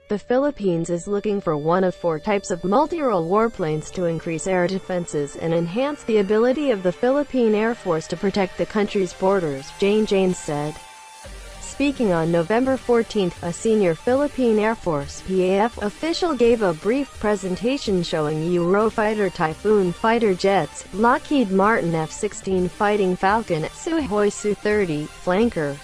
The Philippines is looking for one of 4 types of multirole warplanes to increase air defenses and enhance the ability of the Philippine Air Force to protect the country's borders, Jane said. Speaking on November 14, a senior Philippine Air Force (PAF) official gave a brief presentation showing Eurofighter Typhoon fighter jets, Lockheed Martin F-16 Fighting Falcon, Sukhoi Su-30 Flanker,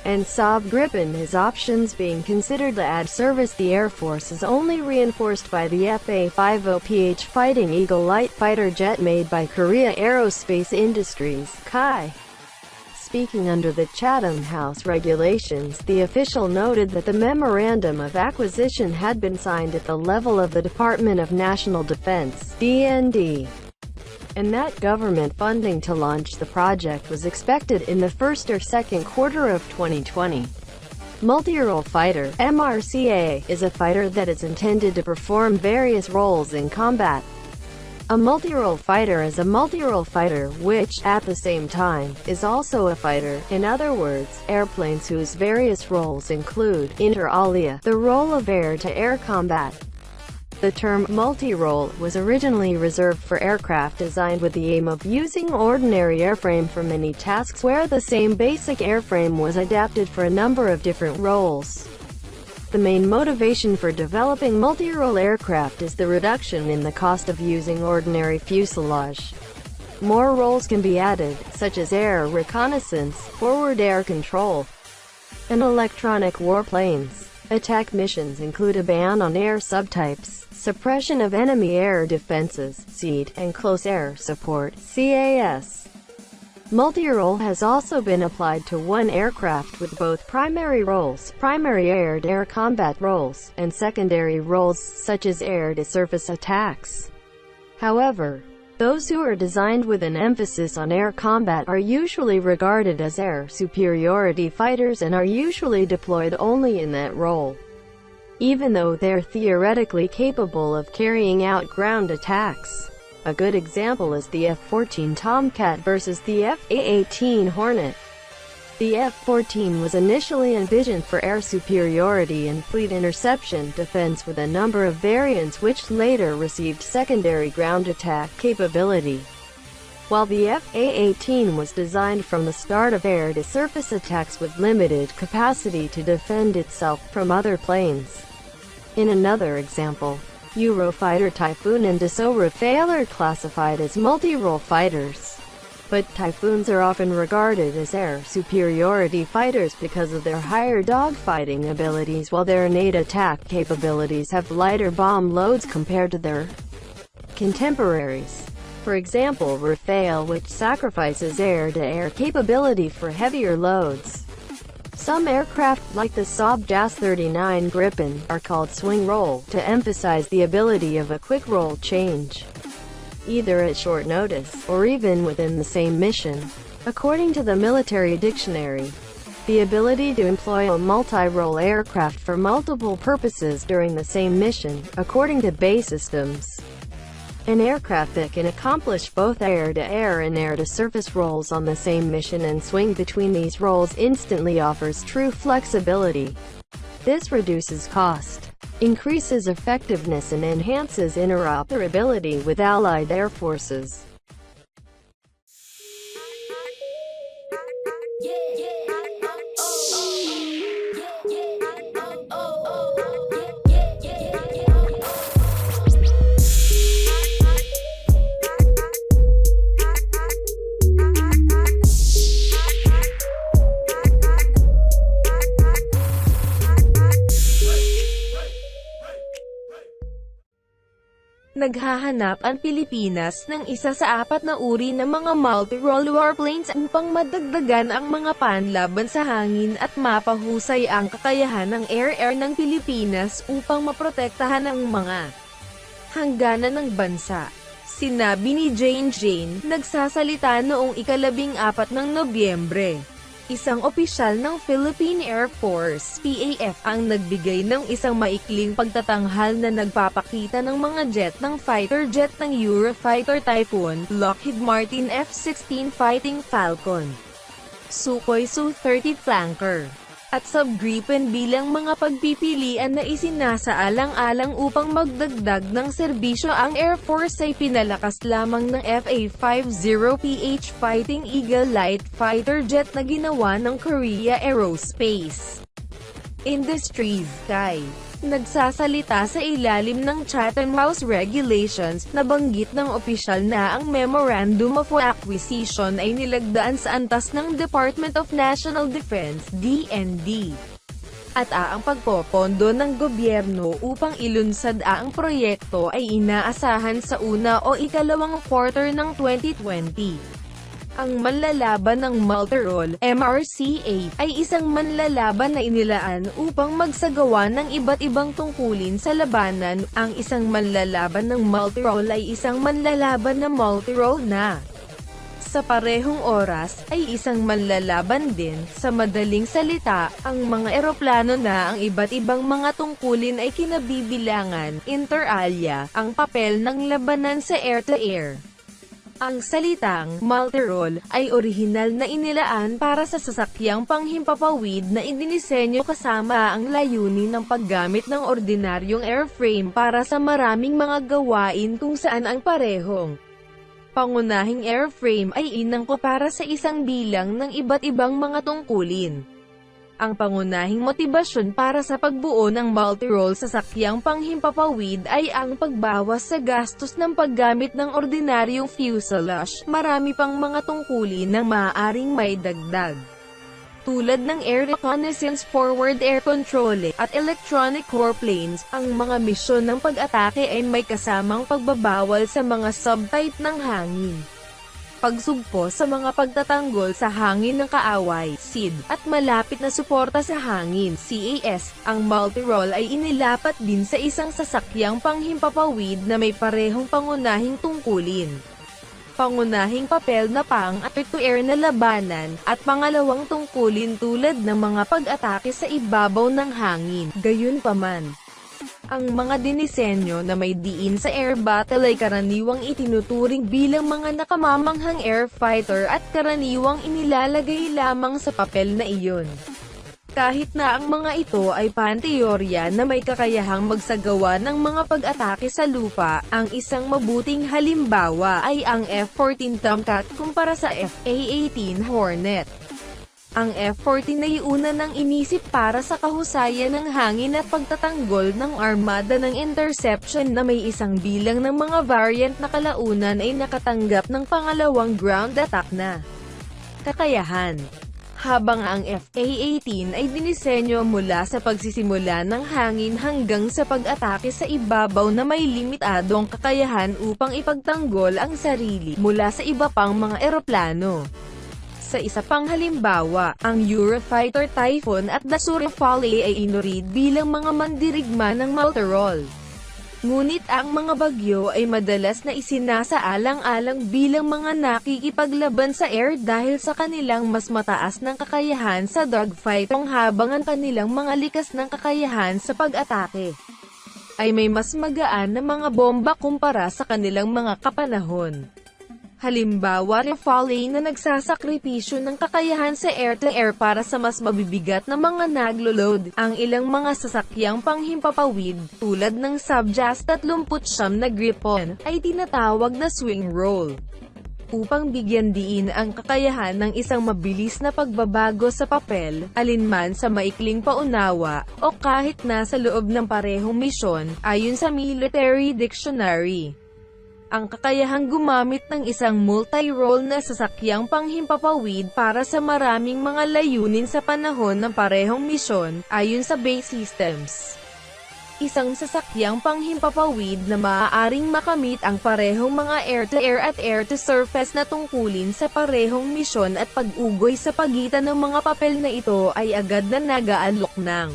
and Saab Gripen. His options being considered to add service. The Air Force is only reinforced by the FA-50PH Fighting Eagle light fighter jet made by Korea Aerospace Industries, (KAI). Speaking under the Chatham House Regulations, the official noted that the memorandum of acquisition had been signed at the level of the Department of National Defense (DND), and that government funding to launch the project was expected in the first or second quarter of 2020. Multirole fighter (MRCA) is a fighter that is intended to perform various roles in combat. A multirole fighter is a multirole fighter which, at the same time, is also a fighter. In other words, airplanes whose various roles include, inter alia, the role of air-to-air combat. The term multirole was originally reserved for aircraft designed with the aim of using ordinary airframe for many tasks where the same basic airframe was adapted for a number of different roles. The main motivation for developing multirole aircraft is the reduction in the cost of using ordinary fuselage. More roles can be added, such as air reconnaissance, forward air control, and electronic warplanes. Attack missions include a ban on air subtypes, suppression of enemy air defenses, SEAD, and close air support, CAS. Multirole has also been applied to one aircraft with both primary roles, primary air-to-air combat roles, and secondary roles such as air-to-surface attacks. However, those who are designed with an emphasis on air combat are usually regarded as air superiority fighters and are usually deployed only in that role, even though they're theoretically capable of carrying out ground attacks. A good example is the F-14 Tomcat versus the FA-18 Hornet. The F-14 was initially envisioned for air superiority and fleet interception defense with a number of variants which later received secondary ground attack capability, while the FA-18 was designed from the start of air-to-surface attacks with limited capacity to defend itself from other planes. In another example, Eurofighter Typhoon and Dassault Rafale are classified as multirole fighters, but Typhoons are often regarded as air superiority fighters because of their higher dogfighting abilities, while their innate attack capabilities have lighter bomb loads compared to their contemporaries. For example, Rafale, which sacrifices air-to-air capability for heavier loads. Some aircraft, like the Saab Gripen, are called swing roll, to emphasize the ability of a quick roll change, either at short notice, or even within the same mission. According to the military dictionary, the ability to employ a multi-role aircraft for multiple purposes during the same mission, according to BAE Systems. An aircraft that can accomplish both air-to-air and air-to-surface roles on the same mission and swing between these roles instantly offers true flexibility. This reduces cost, increases effectiveness and enhances interoperability with allied air forces. Naghahanap ang Pilipinas ng isa sa 4 na uri ng mga multirole warplanes upang madagdagan ang mga panlaban sa hangin at mapahusay ang kakayahan ng air-air ng Pilipinas upang maprotektahan ang mga hangganan ng bansa. Sinabi ni Jane, nagsasalita noong ika-14 ng Nobyembre. Isang opisyal ng Philippine Air Force, PAF, ang nagbigay ng isang maikling pagtatanghal na nagpapakita ng mga jet ng fighter jet ng Eurofighter Typhoon, Lockheed Martin F-16 Fighting Falcon, Sukhoi Su-30 Flanker, at Saab Gripen bilang mga pagpipilian na isinasaalang-alang upang magdagdag ng serbisyo. Ang Air Force ay pinalakas lamang ng FA-50PH Fighting Eagle light fighter jet na ginawa ng Korea Aerospace Industries, KAI. Nagsasalita sa ilalim ng Chatham House Regulations, nabanggit ng opisyal na ang memorandum of acquisition ay nilagdaan sa antas ng Department of National Defense (DND) at ang pagpopondo ng gobyerno upang ilunsad ang proyekto ay inaasahan sa una o ikalawang quarter ng 2020. Ang manlalaban ng Multirole, MRCA, ay isang manlalaban na inilaan upang magsagawa ng iba't ibang tungkulin sa labanan. Ang isang manlalaban ng Multirole ay isang manlalaban na Multirole na, sa parehong oras, ay isang manlalaban din. Sa madaling salita, ang mga eroplano na ang iba't ibang mga tungkulin ay kinabibilangan, inter alia, ang papel ng labanan sa air-to-air. Ang salitang Multirole ay orihinal na inilaan para sa sasakyang panghimpapawid na idinisenyo kasama ang layunin ng paggamit ng ordinaryong airframe para sa maraming mga gawain kung saan ang parehong pangunahing airframe ay inangkop para sa isang bilang ng iba't ibang mga tungkulin. Ang pangunahing motibasyon para sa pagbuo ng Multirole sa sakyang panghimpapawid ay ang pagbawas sa gastos ng paggamit ng ordinaryong fuselage. Marami pang mga tungkulin na maaaring may dagdag, tulad ng air reconnaissance, forward air control, at electronic warplanes. Ang mga misyon ng pag-atake ay may kasamang pagbabawal sa mga subtype ng hangin, pagsugpo sa mga pagtatanggol sa hangin ng kaaway, SID, at malapit na suporta sa hangin, CAS. Ang Multirole ay inilapat din sa isang sasakyang panghimpapawid na may parehong pangunahing tungkulin, pangunahing papel na pang-air-to-air na labanan, at pangalawang tungkulin tulad ng mga pag-atake sa ibabaw ng hangin. Gayunpaman, ang mga dinisenyo na may diin sa air battle ay karaniwang itinuturing bilang mga nakamamanghang air fighter at karaniwang inilalagay lamang sa papel na iyon. Kahit na ang mga ito ay panteorya na may kakayahang magsagawa ng mga pag-atake sa lupa, ang isang mabuting halimbawa ay ang F-14 Tomcat kumpara sa FA-18 Hornet. Ang F-14 ay una nang inisip para sa kahusayan ng hangin at pagtatanggol ng armada ng interception na may isang bilang ng mga variant na kalaunan ay nakatanggap ng pangalawang ground attack na kakayahan. Habang ang FA-18 ay dinisenyo mula sa pagsisimula ng hangin hanggang sa pag-atake sa ibabaw na may limitadong kakayahan upang ipagtanggol ang sarili mula sa iba pang mga eroplano. Sa isa pang halimbawa, ang Eurofighter Typhoon at the Surefale ay inurid bilang mga mandirigma ng Multirole. Ngunit ang mga bagyo ay madalas na isinasaalang-alang bilang mga nakikipaglaban sa air dahil sa kanilang mas mataas ng kakayahan sa dogfight, habang ang kanilang mga likas ng kakayahan sa pag-atake ay may mas magaan na mga bomba kumpara sa kanilang mga kapanahon. Halimbawa, Rafale na nagsasakripisyo ng kakayahan sa air-to-air para sa mas mabibigat na mga naglo-load. Ang ilang mga sasakyang panghimpapawid, tulad ng Saab Gripen, ay tinatawag na swing roll, upang bigyan diin ang kakayahan ng isang mabilis na pagbabago sa papel, alinman sa maikling paunawa, o kahit nasa loob ng parehong misyon, ayon sa Military Dictionary. Ang kakayahang gumamit ng isang multirole na sasakyang panghimpapawid para sa maraming mga layunin sa panahon ng parehong misyon, ayon sa base systems. Isang sasakyang panghimpapawid na maaaring makamit ang parehong mga air-to-air at air-to-surface na tungkulin sa parehong misyon at pag-ugoy sa pagitan ng mga papel na ito ay agad na nag-aalok ng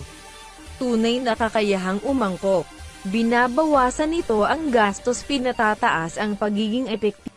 tunay na kakayahang umangkop. Binabawasan nito ang gastos, pinatataas ang pagiging epektibo